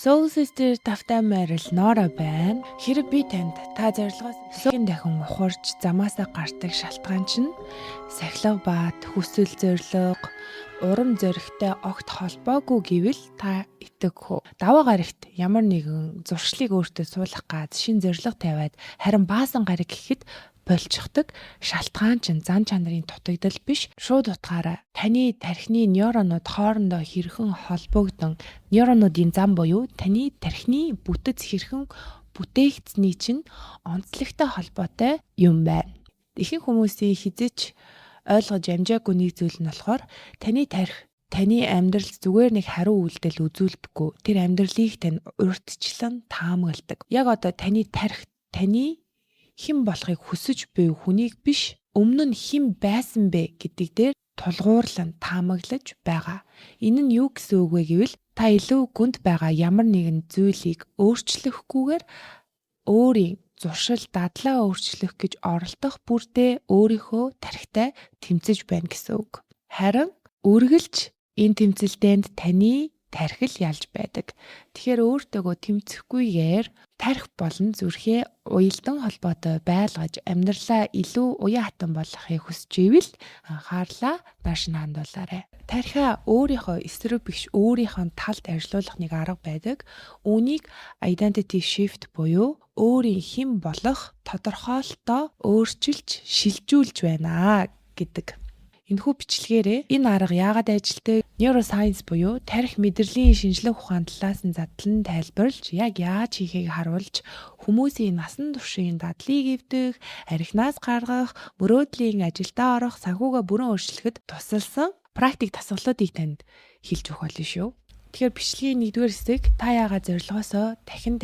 Soul Sister тавтай морил Нора байна. Хэрэг би танд та зорилгоос өсөгийн дахин ухарч замаасаа гардаг шалтгаан чинь сахилга бат, хүсэл зориг, урам зоригтой огт холбоогүй гэвэл та итгэх үү? Даваа гарагт ямар нэгэн зуршлыг өөртөө суулгах газ шин зориг тавиад харин баасан гараг гэхэд болчихдог шалтгаан чинь зан чанарын дутагдал биш, шууд утгаараа таны тархины нейронууд хоорондоо хэрхэн холбогдсон нейронуудын зам буюу таны тархины бүтэц хэрхэн бүтээгдсэний чинь онцлогтой холбоотой юм байна. Ихэнх хүмүүсийн хизэж ойлгож амжаагүй нэг зүйл нь болохоор таны тархи таны амьдрал зүгээр нэг хариу үйлдэл үзүүлдэггүй. Тэр амьдралыг тань урьдчилан таамагладаг. Яг одоо таны тархи таны хэн болохыг хүсэж буй хүнийг биш өмнө нь хэн байсан бэ гэдэг дээр тулгуурлан таамаглаж байгаа. Энэ нь юу гэсэн үг вэ гэвэл та илүү гүнд байгаа ямар нэгэн зүйлийг өөрчлөхгүйгээр өөрийн зуршил дадлаа өөрчлөх гэж оролдох бүрдээ өөрийнхөө тархитай тэмцэж байна гэсэн үг. Харин үргэлж энэ тэмцэлтэнд таны тархи л ялж байдаг. Тэгэхээр өөртөөгөө тэмцэхгүйгээр тархи болон зүрхээ уялдан холбоотой байлгаж амьдралаа илүү уян хатан болгохыг хүсэж ивэл анхаарлаа нааш нь хандуулаарай. Тархиа өөрийнхөө эсрэг биш өөрийнхөө талд ажиллуулах нэг арга байдаг. Үүнийг identity shift буюу өөрийн хэн болох тодорхойлолтоо өөрчилж шилжүүлж байна гэдэг. Энэхүү бичлэгээрээ энэ арга яагаад ажилтдаг? Neuroscience буюу тархи мэдрэлийн шинжилгээ ухаан талаас нь задлан тайлбарлаж яг яаж хийхийг харуулж хүмүүсийн насан туршийн дадлыг эвдэх, архинаас гаргах, мөрөөдлийн ажилдаа орох, санхугаа бүрэн өөрчлөхөд тусалсан практик дасгалуудыг танд хэлж өгөх болно шүү. Тэгэхээр бичлэгийн 1-р хэсэг та яагаад зорилгоосоо дахин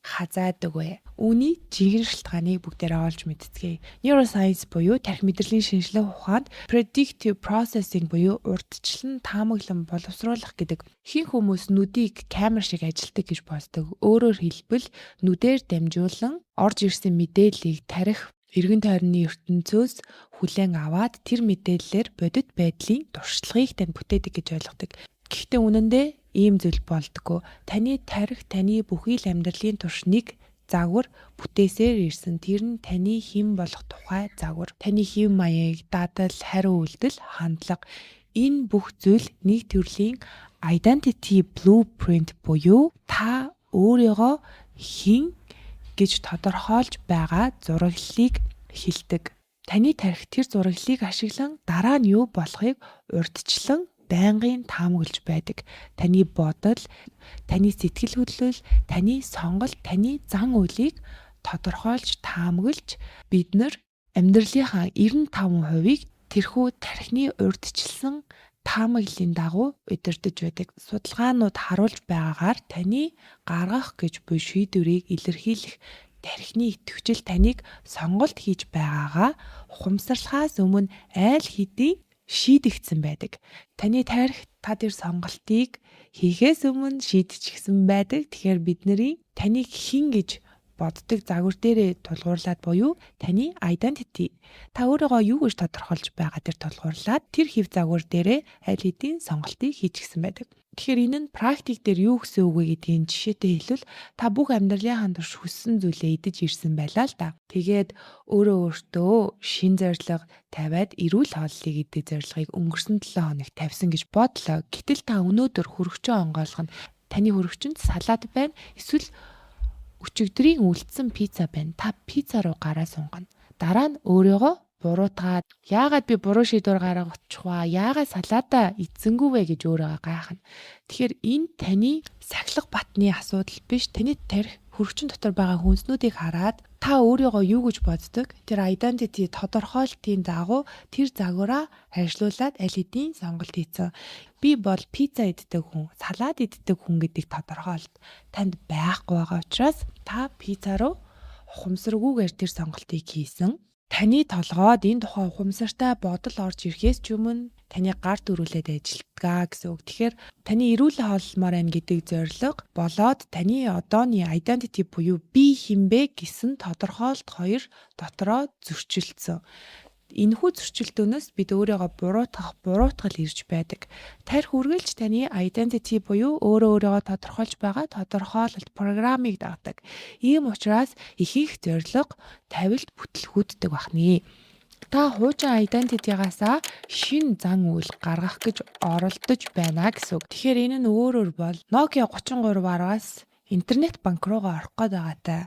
хазаадаг вэ? Үүний жинхэнэ шалтгааныг бүгдээрээ олж мэдцгээе. Neuroscience буюу тархи мэдрэлийн шинжилгээ ухаанд predictive processing буюу урьдчилан таамаглан боловсруулах гэдэг. Ихэнх хүмүүс нүдийг камер шиг ажилтдаг гэж боддог. Өөрөөр хэлбэл нүдээр дамжуулан орж ирсэн мэдээллийг тархи эргэн тойрны ертөнцөөс хүлээн аваад тэр мэдээллээр бодит байдлын туршлагыг тань бүтээдэг гэж ойлгодог. Гэхдээ үнэндээ ийм зүйл болдгоо. Таны тархи таны бүхий л амьдралын туршныг загвар бүтээсээр ирсэн. Тэр нь таны хэн болох тухай загвар. Таны хэв маяг, дадал, хариу үйлдэл, хандлага. Энэ бүх зүйл нэг төрлийн identity blueprint буюу та өөрийгөө хэн гэж тодорхойлж байгаа зураглалыг хэлдэг. Таны тархи тэр зураглалыг ашиглан дараа нь юу болохыг урьдчилан байнгын таамаглаж байдаг. Таны бодол, таны сэтгэл хөдлөл, таны сонголт, таны зан үйлийг тодорхойлж таамаглаж бид нар амьдралынхаа 95%-ийг тэрхүү тархины урьдчилсан таамаглалын дагуу удирдах байдаг. Судалгаанууд харуулж байгаагаар таны гаргах гэж буй шийдвэрийг илэрхийлэх тархины идэвхжил таныг сонголт хийж байгаагаа ухамсарлахаас өмнө айл хэдийн шийдэгдсэн байдаг. Таны тархи та тэр сонголтыг хийхээс өмнө шийдчихсэн байдаг. Тэгэхээр бидний таныг хэн гэж боддог загвар дээрээ тулгуурлаад буюу таны identity. Та өөрийгөө юу гэж тодорхойлж байгаа тэр тулгуурлаад тэр хэв загвар дээрээ аль хэдийн сонголтыг хийчихсэн байдаг. Тэгэхээр энэ нь практик дээр юу гэсэн үг вэ гэдгийг жишээтэй хэлвэл та бүх амьдралынхаа турш хүссэн зүйлээ идэж ирсэн байлаа л да. Тэгээд өөртөө шин зорилго тавиад эрүүл хооллыг идэх зорилгыг өнгөрсөн 7 хоног тавьсан гэж бодлоо. Гэтэл та өнөөдөр хөргөчөө онгойлгоно. Таны хөргөчөнд салаад байна. Эсвэл өчигдрийн үлдсэн пицца байна. Та пицца руу гараа сунгана. Дараа нь өөрийгөө буруутгаад яагаад би буруу шийдвэр гаргачих вэ? Яагаад салаатаа эзэнгүү вэ гэж өөрийгөө гайхна. Тэгэхээр энэ таны сахилга батны асуудал биш. Таны тархи хөргөчн дотор байгаа хүнснүүдийг хараад та өөрийгөө юу гэж боддог? Тэр identity тодорхойлтын дагуу тэр загвараа ажиллуулад аль хэдийн сонголт хийсэн. Би бол пицца иддэг хүн, салаад иддэг хүн гэдгийг тодорхойлт танд байхгүй байгаа учраас та пицца руу ухамсаргүйгээр тэр сонголтыг хийсэн. Таны толгойд энэ тухай ухамсартай бодол орж ирэхээс ч өмнө таны гар дөрүүлээд ажилтгаа гэсэн үг. Тэгэхээр таны эрүүл хоолломоор байна гэдэг зорилго болоод таны одооны identity буюу би хинбэ гэсэн тодорхойлт хоёр дотроо зөрчилдсөн. Энэхүү зөрчилдөөнөөс бид өөрийгөө буруутгал ирж байдаг. Тарих үргэлж таны identity буюу өөрийгөө тодорхойлж байгаа тодорхойлолт программыг дагдаг. Ийм учраас ихэнх зорилго тавилт бүтлгүүддэг бахны. Та хуучин identity-гаасаа шин зан үйл гаргах гэж оролдож байна гэсэн үг. Тэгэхээр энэ нь өөрөөр бол Nokia 33-аас интернет банк руугаа орох гээд байгаатай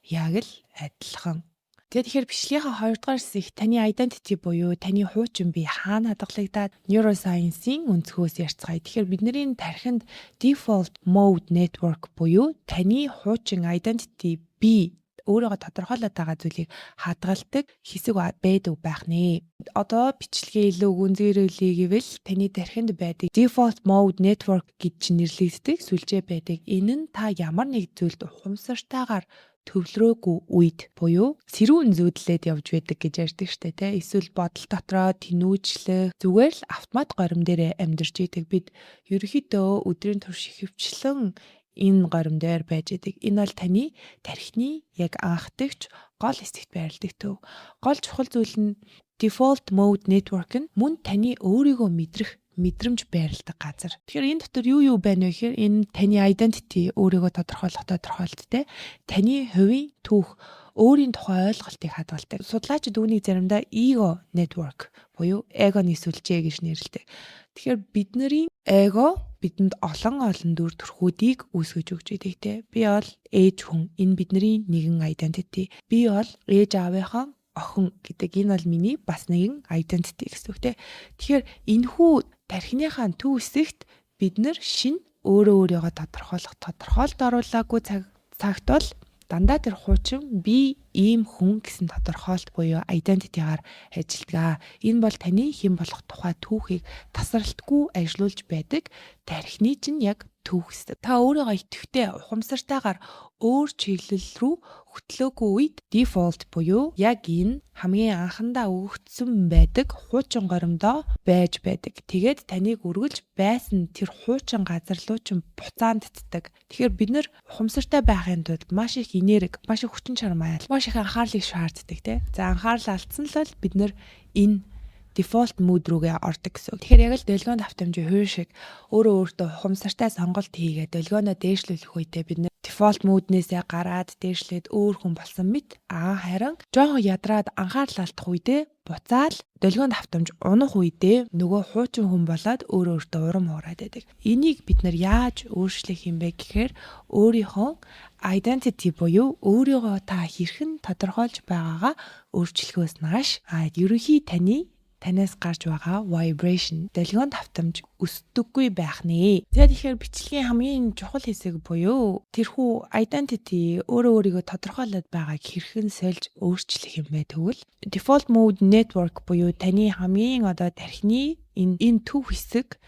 яг л адилхан. Тэгэхээр бичлэгийнхаа 2 дугаар хэсэг таны identity буюу таны хуучин бие хаана хадгалагдаад neuroscience-ийн өнцгөөс ярьцгаая. Тэгэхээр бидний тархинд default mode network буюу таны хуучин identity бие өөрийгөө тодорхойлоод байгаа зүйлийг хадгалдаг хэсэг байдаг байх нэ. Одоо бичлэгээ илүү гүнзгийрүүлээ гэвэл таны тархинд байдаг default mode network гэж нэрлэгддэг сүлжээ байдаг. Энэ нь та ямар нэг зүйлд ухамсартайгаар төвлөрөөгүй үед буюу сэрүүн зүүдлээд явж байдаг гэж ярьдаг штэ тий. Эсвэл бодол дотроо тэнүүжлэх зүгээр л автомат горим дээр амьдарч идэг. Бид ерөөхдөө өдрийн турш ихэвчлэн энэ горим дээр байж идэг. Энэ бол таны тархины яг анхдагч гол хэсэгт байрладаг төв. Гол чухал зүйл нь default mode network нь мөн таны өөрийгөө мэдрэх мэдрэмж байрладаг газар. Тэгэхээр энэ дотор юу байна вэ гэхээр энэ таны identity өөрийгөө тодорхойлох тодорхойлт те таны хувийн түүх өөрийн тухай ойлголтыг хадгалдаг. Судлаачид үүнийг заримдаа ego network буюу эгоны сүлжээ гэж нэрлэдэг. Тэгэхээр бидний эго бидэнд олон дүр төрхүүдийг үүсгэж өгч идэг те. Би бол ээж хүн. Энэ бидний нэгэн identity. Би бол ээж аавынхаа охин гэдэг энэ бол миний бас нэгэн identity гэсэн үг те. Тэгэхээр энэхүү тархиныхаа төв хэсэгт бид нар шин өөрийгөө тодорхойлолт оруулаагүй цагт бол дандаа тэр хуучин би ийм хүн гэсэн тодорхойлт буюу identity-гаар ажилладаг. Энэ бол таны хэн болох тухай түүхийг тасралтгүй ажилуулж байдаг тархины чинь яг төв хэсэг. Та өөрийгөө идэвхтэй ухамсартайгаар өөр чиглэл рүү хөтлөөгүй үед default буюу яг энэ хамгийн анхандаа өгөгдсөн байдаг хуучин горимдоо байж байдаг. Тэгээд таныг үргэлж байсан тэр хуучин газар руу ч буцаандддаг. Тэгэхээр бид нэр ухамсартай байхын тулд маш их энерги, маш их хүчин чармай, маш их анхаарлыг шаарддаг тий. За анхаарал алдсан л бид нэр энэ default mode рүүгээ ордог гэсэн. Тэгэхээр яг л долгион давтамжийн хувь шиг өөртөө ухамсартай сонголт хийгээд долгионоо дээшлүүлэх үедээ бид default mode-нээсээ гараад дээшлээд өөр хүн болсон мэт харин жоохон ядраад анхаарал алдах үедээ буцаал долгион давтамж унах үедээ нөгөө хуучин хүн болоод өөртөө урам хуураад байдаг. Энийг бид нар яаж өөрчлөх юм бэ гэхээр өөрийнхөө identity буюу өөрийгөө та хэрхэн тодорхойлж байгаагаа өөрчлөхөөс нааш ерөнхий танаас гарч байгаа vibration долгион давтамж өсдөггүй байх нэ. Тэгэхээр бичлэгийн хамгийн чухал хэсэг буюу тэрхүү identity өөрийгөө тодорхойлоод байгааг хэрхэн сольж өөрчлөх юм бэ тэгвэл default mode network буюу таны хамгийн тархины энэ төв хэсэг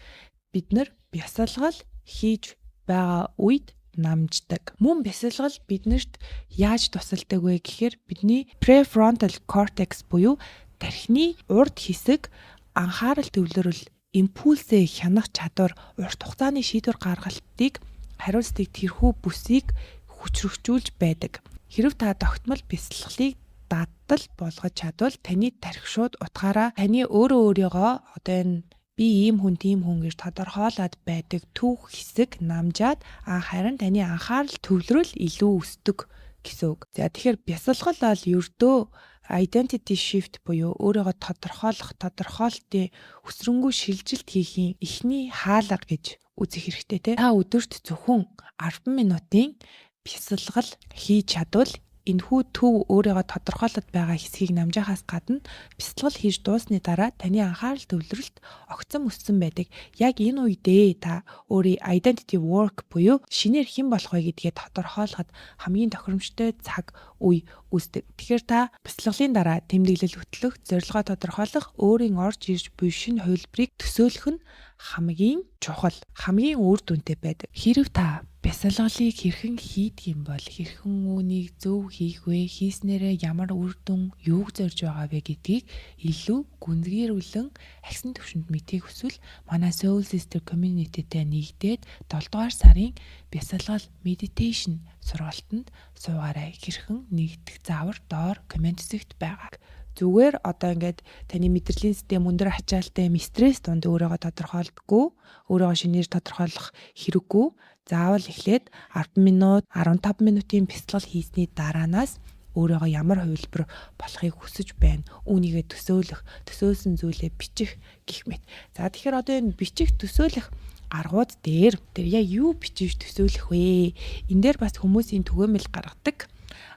бид нар бясалгал хийж байгаа үед намждаг. Мөн бясалгал биднэрт яаж тусалдаг вэ гэхээр бидний prefrontal cortex буюу тархины урд хэсэг анхаарал төвлөрөл, импульсээ хянах чадвар, урт хугацааны шийдвэр гаргалтыг хариуцдаг тэрхүү бүсийг хүчрхжүүлж байдаг. Хэрэв та тогтмол бясалгалыг дадал болгож чадвал таны тархи шууд утгаараа таны өөрийгөө энэ би ийм хүн тийм хүн гэж тодорхойлоод байдаг түүх хэсэг намжаад харин таны анхаарал төвлөрөл илүү өсдөг гэсэн үг. За тэгэхээр бясалгал бол ердөө identity shift буюу өөрийгөө тодорхойлолтын өсрөнгөө шилжилт хийхийн эхний хаалга гэж үзэх хэрэгтэй те. Та өдөрт зөвхөн 10 минутын бясалгал хийж чадвал энэхүү төв өөрийгөө тодорхойлоод байгаа хэсгийг намжаахаас гадна бясалгал хийж дуусны дараа таны анхаарал төвлөрөлт огцом өссөн байдаг. Яг энэ үедээ та өөрийн identity work буюу шинээр хэн болох вэ гэдгээ тодорхойлоход хамгийн тохиромжтой цаг үе үүсдэг. Тэгэхээр та бясалгалын дараа тэмдэглэл хөтлөх, зорилгоо тодорхойлох, өөрийн орж ирж буй шинэ хувилбарыг төсөөлөх нь хамгийн чухал, хамгийн үр дүнтэй байдаг. Хэрэв та бясалгалыг хэрхэн хийдэг юм бол хэрхэн үүнийг зөв хийх вэ? Хийснээрээ ямар үр дүн юуг зорж байгаа вэ гэдгийг илүү гүнзгийрүүлэн агсан төвшөнд мэдхийг хүсвэл манай Soul Sister community-тэй нэгдээд 7 дугаар сарын бясалгал meditation сургалтанд суугаарай. Хэрхэн нэгдэх заавар доор комент хэсэгт байгаа. зүгээр одоо ингээд таны мэдрэлийн систем өндөр ачаалтай стресс донд өөрийгөө тодорхойлдоггүй, өөрийгөө шинээр тодорхойлох хэрэггүй. Заавал эхлээд 10 минут, 15 минутын бяцлал хийсний дараанаас өөрийгөө ямар хувилбар болохыг хүсэж байна. Үүнийгээ төсөөлөх, төсөөлсөн зүйлээ бичих гэх мэт. За тэгэхээр одоо энэ бичих, төсөөлөх аргууд дээр яг юу бичиж төсөөлөх вэ? Энэ дээр бас хүмүүсийн түгээмэл гаргадаг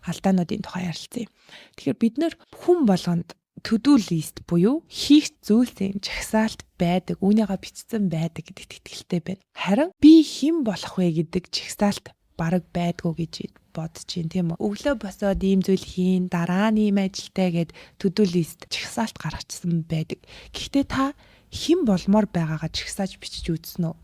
алдаануудын тухай ярилцъя. Тэгэхээр бид нэр хүн болгонд to-do list буюу хийх зүйлсийн жагсаалт байдаг, үүнийгээ бичсэн байдаг гэдэгт итгэлтэй байна. Харин би хэн болох вэ гэдэг жагсаалт бараг байдгүй гэж бодож байна, тийм үү? Өглөө босоод ийм зүйл хийн, дараа нь ийм ажилтай гэд to-do list жагсаалт гаргачихсан байдаг. Гэхдээ та хэн болмоор байгаагаа жагсааж бичиж үзсэн үү?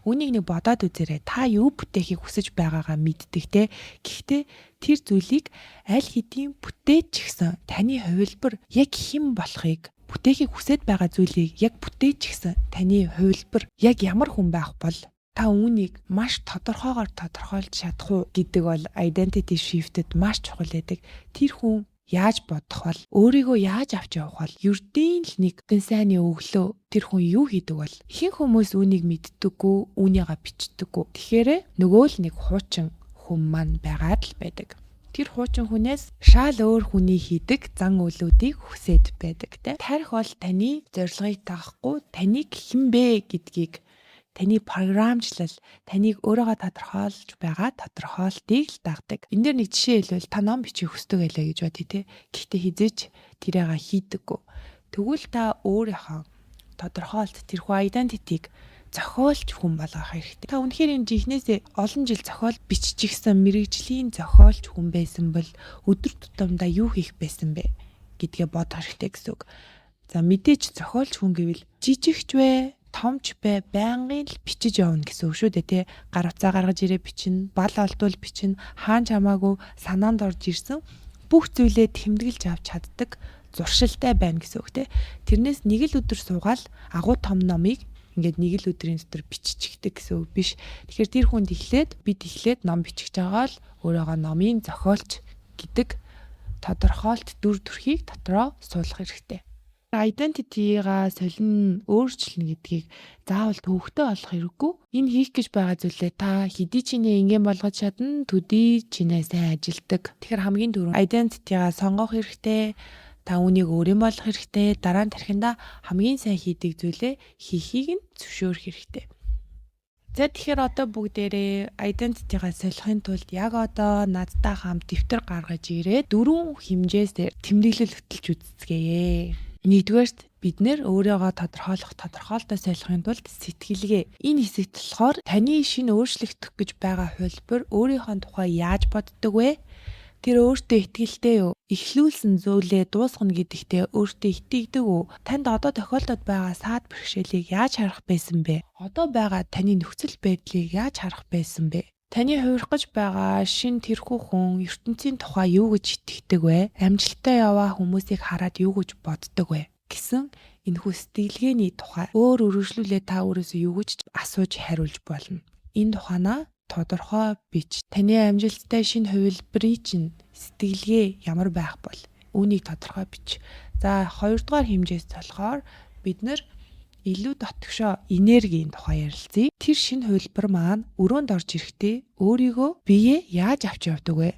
Үүнийг нэг бодоод үзээрэй. Та юу бүтээхийг хүсэж байгаагаа мэддэг те. Гэхдээ тэр зүйлийг аль хэдийн бүтээж гисэн таны хувилбар яг хэн болохыг, бүтээхийг хүсэж байгаа зүйлийг яг бүтээж гисэн таны хувилбар яг ямар хүн байх бол та үүнийг маш тодорхойгоор тодорхойлж чадах уу гэдэг бол identity shift-д маш чухал байдаг. Тэр хүн яаж бодох бол, өөрийгөө яаж авч явах бол, ердийн л нэг гэн сайнны өглөө тэр хүн юу хийдэг бол хэн хүмүүс үүнийг мэддэггүй, үүнийгээ бичдэггүй. Тэгэхээр нөгөө л нэг хуучин хүн маань байгаад л байдаг. Тэр хуучин хүнээс шал өөр хүний хийдэг зан үйлүүдийг хүсэж байдаг те. Тарих бол таны зорилгыг дагахгүй, таныг хэн бэ гэдгийг, таны програмчлал, таныг өөрийгөө тодорхойлж байгаа тодорхойлтыг л дагдаг. Энд дээр нэг жишээ хэлвэл та ном бичих хүсдэг байлаа гэж бодъё те. Гэхдээ хизээч тэрийг хийдэггүй. Тэгвэл та өөрийнхөө тодорхойлт, тэрхүү identity-г зохиолч хүн болгох хэрэгтэй. Та үнэхээр энэ жинхнээсээ олон жил зохиол биччихсэн мэрэгжлийн зохиолч хүн байсан бол өдөр тутамдаа юу хийх байсан бэ гэдгээ бодох хэрэгтэй гэсэн үг. За мэдээч зохиолч хүн гэвэл жижигч вэ, томч бай, байнгын л бичиж явна гэсэн үг шүү дээ тий. Гар утсаа гаргаж ирээ бичнэ, бал олдвол бичнэ, хаан чамаагүй санаанд орж ирсэн бүх зүйлээ тэмдэглэж авч чаддаг зуршилтай байна гэсэн үг тий. Тэрнээс нэг л өдөр суугаал агуу том номыг ингээд нэг л өдрийн дотор биччихдэг гэсэн үг биш. Тэгэхээр тэр хүнд бид эхлээд ном бичих жагаа л өөрөөгөө номын зохиолч гэдэг тодорхойлт дүр төрхийг дотроо суулгах хэрэгтэй. Identity-га солин өөрчлөнө гэдгийг заавал төвөгтэй олох хэрэггүй. Энэ хийх гэж байгаа зүйлээ та хэдий чинээ ингийн болгож чадна, төдий чинээ сайн ажилдаг. Тэгэхээр хамгийн түрүүнд identity-га сонгох хэрэгтэй. Та үүнийг өөрийн болгох хэрэгтэй. Дараа нь тархинда хамгийн сайн хийдэг зүйлээ хийхийг нь зөвшөөрөх хэрэгтэй. За тэгэхээр одоо бүгдээрээ identity-га солихын тулд яг одоо надтай хамт дэвтэр гаргаж ирээд 4 хэмжээсээр тэмдэглэл хөтөлж үзцгээе. Нэгдүгээрт бид нэр өөрийгөө тодорхойлолтоо солихын тулд сэтгэлгээ. Энэ хэсэгт болохоор таны шинэ өөрчлөгдөх гэж байгаа хувилбар өөрийнхөө тухай яаж боддог вэ? Тэр өөртөө итгэлтэй юу? Эхлүүлсэн зүйлээ дуусгана гэдэгтээ өөртөө итгэдэг үү? Танд одоо тохиолдод байгаа саад бэрхшээлийг яаж харах байсан бэ? Одоо байгаа таны нөхцөл байдлыг яаж харах байсан бэ? Таны хувирах гэж байгаа шин тэрхүү хүн ертөнцийн тухай юу гэж итгэдэг вэ? Амжилттай яваа хүмүүсийг хараад юу гэж боддог вэ? Гэсэн энэхүү сэтгэлгээний тухай өөр өргөжлүүлээ та өөрөөсөө юу гэж асууж хариулж болно. Энэ тухайнаа тодорхой бич. Таны амжилттай шинэ хувилбарыг чинь сэтгэлгээ ямар байх бол үүнийг тодорхой бич. За хоёрдугаар хэмжээс болохоор бид илүү дотгошоо энергийн тухай ярилцъя. Тэр шинэ хувилбар маань өрөөнд орж ирэхдээ өөрийгөө биеэ яаж авч явдаг вэ?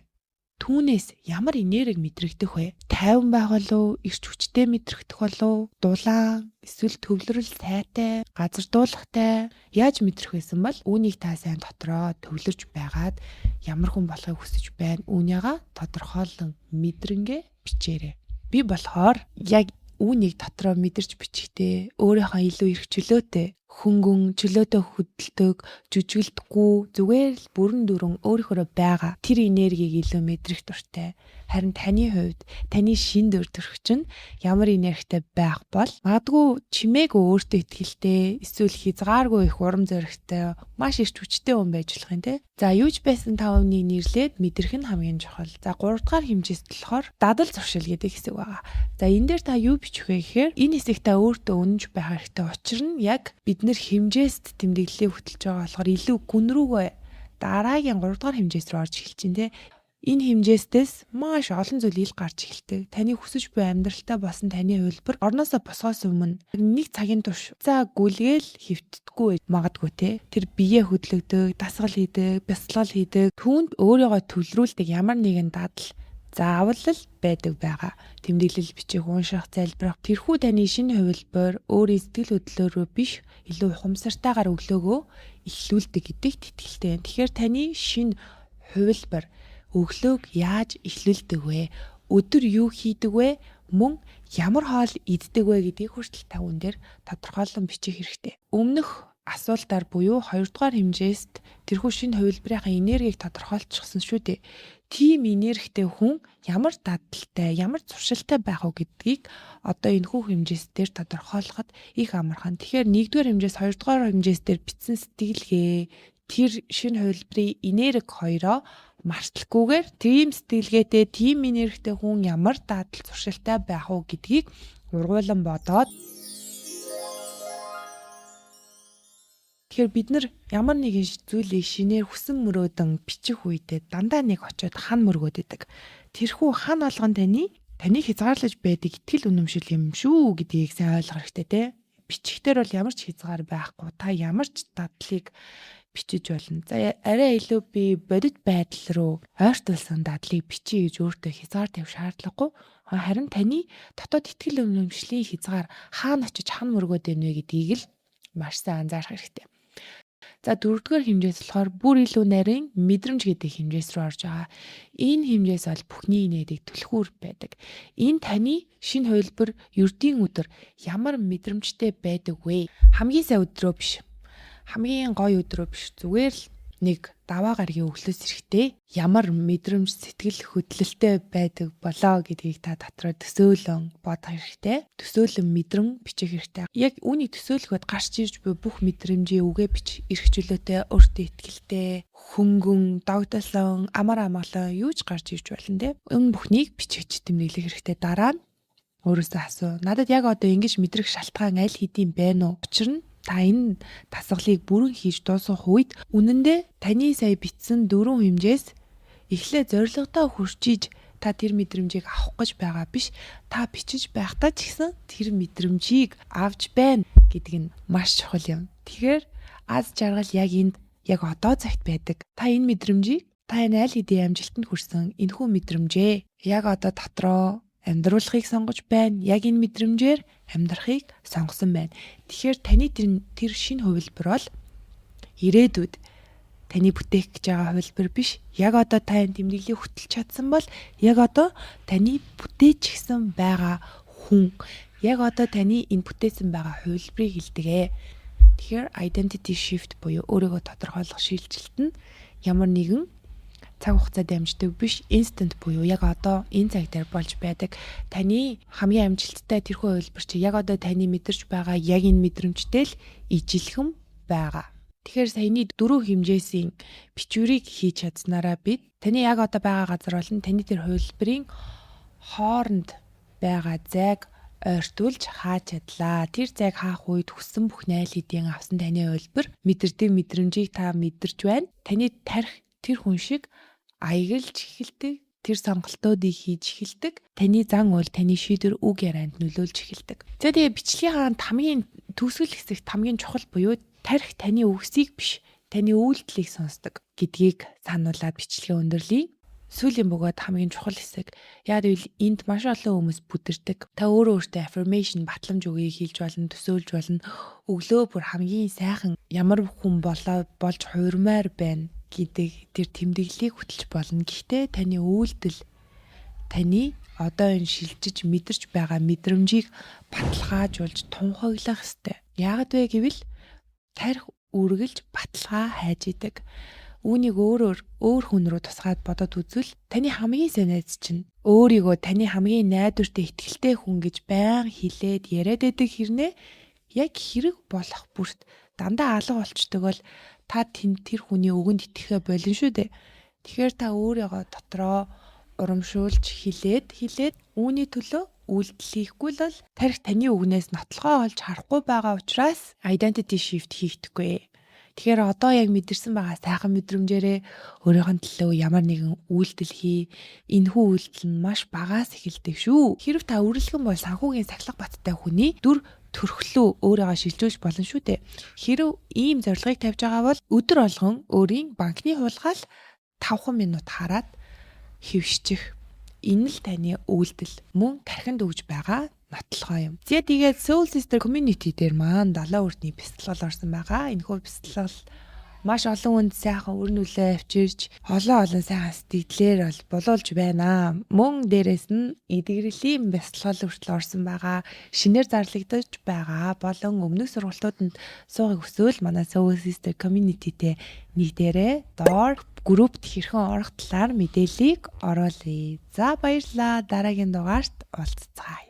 Түүнээс ямар энерги мэдрэгдэх вэ? Тайван байх болов, эрч хүчтэй мэдрэгдэх болов, дулаан, эсвэл төвлөрөл сайтай, газар дуулахтай яаж мэдрэх байсан бол үүнийг та сайн дотроо төвлөрж байгаад ямар хүн болохыг хүсэж байна. Үүнийгээ тодорхойлон мэдрэнгээ бичээрэй. Би болохоор яг үүнийг дотроо мэдэрч бичихтэй, өөрийнхөө илүү их чөлөөтэй, хөнгөн, чөлөөтэй хөдөлдөг, жүжиглдэггүй, зүгээр л бүрэн дүрэн өөрийнхөө байгаа тэр энергийг илүү мэдрэх дуртай. Харин таны хувьд таны шин дүр төрх чинь ямар энергитэй байх бол магадгүй чимээгүй өөртөө итгэлтэй, эсвэл хязгааргүй их урам зоригтой, маш их хүчтэй хүн байж болох юм те. За юуж байсан та өмнөний нэрлээд мэдрэх нь хамгийн чухал. За 3 дугаар хэмжээст болохоор дадал зуршил гэдэг хэсэг байгаа. За энэ дээр та юу бичих вэ гэхээр энэ хэсэг та өөртөө үнэнж байх хэрэгтэй. Учир нь яг бид нэр хэмжээст тэмдэглэлээ хөтөлж байгаа болохоор илүү гүн рүүгээ дараагийн 3 дугаар хэмжээс рүү орж эхэлж байна те. Энэ хэмжээстээс маш олон зүйл ил гарч эхэлдэг. Таны хүсэж буй амьдралтай болсон таны хувилбар орноосоо босохоос өмнө нэг цагийн турш гүлгээл хөвтдөггүй магадгүй те. Тэр биеэ хөдлөгдөг, дасгал хийдэг, бясалгал хийдэг, түүнд өөрийгөө төлрүүлдэг ямар нэгэн дадал заавал л байдаг байгаа. Тэмдэглэл бичих, унших, залбирах тэрхүү таны шинэ хувилбар өөрийн сэтгэл хөдлөлөөрөө биш илүү ухамсартайгаар өглөөгөө эхлүүлдэг гэдэгт итгэлтэй байна. Тэгэхээр таны шинэ хувилбар өглөөг яаж эхлүүлдэг вэ? Өдөр юу хийдэг вэ? Мөн ямар хоол иддэг вэ гэдгийг хүртэл та үүн дээр тодорхойлон бичих хэрэгтэй. Өмнөх асуултаар буюу 2 дугаар хэмжээст тэрхүү шинэ хувилбарынхаа энергийг тодорхойлчихсон шүү дээ. Тим энергитэй хүн ямар дадалтай, ямар зуршилтай байх вэ гэдгийг одоо энэхүү хэмжээс дээр тодорхойлоход их амархан. Тэгэхээр 1-р хэмжээс 2-р хэмжээс дээр бичсэн сэтгэлгээ тэр шинэ хувилбарын энерги хоёроо мартлахгүйгээр тийм сэтгэлгээтэй, тийм энергитэй хүн ямар дадал зуршилтай байх вэ гэдгийг ургуулan бодоод тэгэхээр бид нар ямар нэгэн зүйлийг шинээр хүсэн мөрөөдөн бичих үедээ дандаа нэг очиод хан мөргөөд идэг. Тэрхүү хан болгон таныг хязгаарлаж байдаг итгэл үнэмшил юм шүү гэдгийг сайн ойлгох хэрэгтэй те. Бичихдэр бол ямар ч хязгаар байхгүй. Та ямар ч дадлыг бичиж болно. За арай илүү би бодит байдал руу ойртуулсан дадлыг бичиж гэж өөртөө хязгаар тавих шаардлагагүй. Харин таны дотоод итгэл үнэмшлийн хязгаар хаана очиж хан мөргөөд байна вэ гэдгийг л маш сайн анзаарах хэрэгтэй. За 4-р хэмжээс болохоор бүр илүү нарийн мэдрэмж гэдэг хэмжээс рүү орж байгаа. Энэ хэмжээс бол бүхний нээдэг түлхүүр байдаг. Энэ таны шинэ хувилбар ердийн өдөр ямар мэдрэмжтэй байдаг вэ? Хамгийн сайн өдрөө биш. Хамгийн гоё өдрөө биш. Зүгээр л нэг даваа гаргийн өглөөс эрэхтэй ямар мэдрэмж сэтгэл хөдлөлтэй байдаг болоо гэдгийг та дотроо төсөөлөн бодох хэрэгтэй. Төсөөлөн мэдрэн бичих хэрэгтэй. Яг үүнийг төсөөлөхөд гарч ирж буй бүх мэдрэмжээ үгээ бич эрх чөлөөтэй, өөртөө итгэлтэй, хөнгөн, догдолсон, амар амгалан юу ч гарч ирж болно те. Энэ бүхнийг бичиж тэмдэглэх хэрэгтэй. Дараа нь өөрөөсөө асуу. Надад яг одоо ингэж мэдрэх шалтгаан аль хэдийн байна уу? Учир нь та энэ дасгалыг бүрэн хийж дуусгах үед үнэндээ таны сая бичсэн 4 хэмжээс эхлээ зорилгодоо хүрчиж та тэр мэдрэмжийг авах гэж байгаа биш. Та бичиж байхдаа ч гэсэн тэр мэдрэмжийг авч байна гэдэг нь маш чухал юм. Тэгэхээр аз жаргал яг энд яг одоо цагт байдаг. Та энэ мэдрэмжийг та энэ аль хэдийн амжилтанд хүрсэн энэхүү мэдрэмжээ яг одоо дотроо амьдруулахыг сонгож байна. Яг энэ мэдрэмжээр амьдрахыг сонгосон байна. Тэгэхээр таны тэр шинэ хувилбар бол ирээдүйд таны бүтээх гэж байгаа хувилбар биш. Яг одоо та энэ тэмдэглэлийг хөтлж чадсан бол яг одоо таны бүтээчихсэн байгаа хүн, яг одоо таны энэ бүтээсэн байгаа хувилбарыг хэлдэг. Тэгэхээр identity shift буюу өөрийгөө тодорхойлох шилжилт нь ямар нэгэн цаг хугацаад амждаг биш, instant буюу яг одоо энэ цаг дээр болж байдаг. Таны хамгийн амжилттай тэрхүү хувилбар чи яг одоо таны мэдэрч байгаа яг энэ мэдрэмжтэй л ижилхэн байгаа. Тэгэхээр саяны 4 хэмжээсийн бичвэрийг хийж чадсанараа бид таны яг одоо байгаа газар болон таны тэр хувилбарын хооронд байгаа зайг ойртуулж хааж чадлаа. Тэр зайг хаах үед хүссэн бүх найл хэдийн авсан таны хувилбар мэдэрдэг мэдрэмжийг та мэдэрч байна. Таны тарих тэр хүн шиг аягалж эхэлдэг, тэр сонголтуудыг хийж эхэлдэг. Таны зан үйл, таны шийдвэр үг ярианд нөлөөлж эхэлдэг. За тэгээ бичлэгийн хамгийн төгсгөл хэсэгт хамгийн чухал буюу тарих таны үгсийг биш, таны үйлдэлийг сонсдог гэдгийг сануулад бичлэгээ өндөрлөе. Сүүлийн бөгөөд хамгийн чухал хэсэг. Яг гэвэл энд маш олон хүмүүс бүдэрдэг. Та өөртөө affirmation батламж үгийг хэлж болно, төсөөлж болно. Өглөө бүр хамгийн сайхан ямар хүн болж хуурмаар байна гэдэг тэр тэмдэглэлийг хөтлж болно. Гэхдээ таны үйлдэл таны одоо энэ шилжиж мэдэрч байгаа мэдрэмжийг баталгаажуулж тунхаглах ёстой. Яагад вэ гэвэл тарих үргэлж баталгаа хайж идэг. Үүнийг өөр хүн рүү тусгаад бодоод үзвэл таны хамгийн сайн найз чинь өөрийгөө таны хамгийн найдвартай ихтгэлтэй хүн гэж байнга хэлээд яриад байдаг хэрнээ яг хэрэг болох бүрт дандаа алга болчдөг бол та тэр хүний үгэнд итгэхэ болон шүү дээ. Тэгэхээр та өөрийгөө дотроо урамшуулж хэлээд үүний төлөө үйлдэл хийхгүй л тарих таны үгнээс нотлохоо олж харахгүй байгаа учраас identity shift хийхдэггүй. Тэгэхээр одоо яг мэдэрсэн байгаа сайхан мэдрэмжээрээ өөрийнхөө төлөө ямар нэгэн үйлдэл хий. Энэхүү үйлдэл нь маш багаас эхэлдэг шүү. Хэрв та үргэлжлэн бол санхүүгийн сахилга баттай хүний дүр төрхлөө өөрийгөө шилжүүлж болно шүү дээ. Хэрв ийм зорилгыг тавьж байгаа бол өдөр болгон өөрийн банкны хулгаал 5 минут хараад хэвшчих. Энэ л таны үйлдэл мөн тархинд өгж байгаа нотлохоо юм. Тэгээд Soul Sister community дээр маань 70 хүртний бяцлал орсон байгаа. Энэхүү бяцлал маш олон хүнд сайхан үр нөлөө авчирч олон сайхан сэтгэлээр болуулж байна. Мөн дээрэс нь эдгэрлийн бяцлал хүртэл орсон байгаа. Шинээр зарлагдаж байгаа болон өмнөх сургалтууданд суугыг өсөөл манай Soul Sister community-тэй нэгдээрээ доор группт хэрхэн орох талаар мэдээллийг оруулъя. За баярлалаа. Дараагийн дугаарт уулзцгаая.